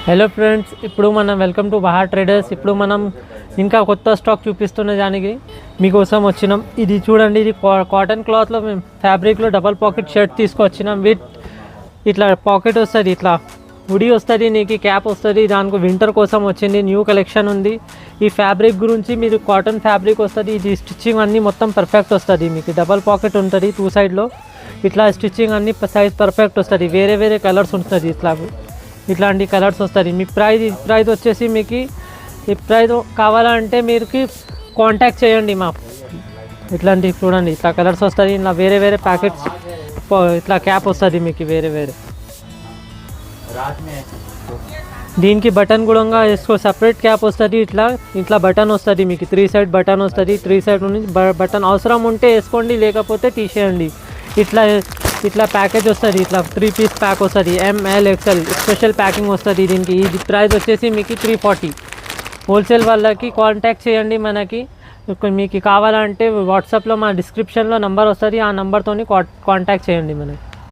Hello friends, ఇప్పుడు మనం welcome to Bahar traders. ఇప్పుడు మనం ఇంకా కొత్త స్టాక్ చూపిస్తున్న దానికి మీకోసం వచ్చినాం. ఇది చూడండి, ఇది కాటన్ క్లాత్లో మేము ఫ్యాబ్రిక్లో డబల్ పాకెట్ షర్ట్ తీసుకొచ్చినాం. విత్ ఇట్లా పాకెట్ వస్తుంది, ఇట్లా ఉడి వస్తుంది, నీకు క్యాప్ వస్తుంది. దానికి వింటర్ కోసం వచ్చింది, న్యూ కలెక్షన్ ఉంది. ఈ ఫ్యాబ్రిక్ గురించి మీరు కాటన్ ఫ్యాబ్రిక్ వస్తుంది. ఇది స్టిచ్చింగ్ అన్నీ మొత్తం పర్ఫెక్ట్ వస్తుంది. మీకు డబల్ పాకెట్ ఉంటుంది టూ సైడ్లో. ఇట్లా స్టిచ్చింగ్ అన్నీ సైజ్ పర్ఫెక్ట్ వస్తుంది. వేరే వేరే కలర్స్ ఉంటుంది, ఇట్లాంటి కలర్స్ వస్తుంది. మీ ప్రైస్ వచ్చేసి మీకు ఈ ప్రైస్ కావాలంటే మీరు కాంటాక్ట్ చేయండి. మా ఇట్లాంటివి చూడండి, ఇట్లా కలర్స్ వస్తుంది. ఇలా వేరే వేరే ప్యాకెట్స్, ఇట్లా క్యాప్ వస్తుంది మీకు వేరే వేరే. దీనికి బటన్ కూడా వేసుకో, సపరేట్ క్యాప్ వస్తుంది. ఇట్లా బటన్ వస్తుంది మీకు, 3 సైడ్ బటన్ వస్తుంది. 3 సైడ్ నుంచి బటన్ అవసరం ఉంటే వేసుకోండి, లేకపోతే తీసేయండి. ఇట్లా ప్యాకేజ్ వస్తుంది. ఇట్లా 3 పీస్ ప్యాక్ వస్తుంది, ML XL స్పెషల్ ప్యాకింగ్ వస్తుంది. దీనికి ఇది ప్రైస్ వచ్చేసి మీకు 340. హోల్సేల్ వాళ్ళకి కాంటాక్ట్ చేయండి. మీకు కావాలంటే వాట్సాప్లో మా డిస్క్రిప్షన్లో నెంబర్ వస్తుంది, ఆ నెంబర్తో కాంటాక్ట్ చేయండి మనకి.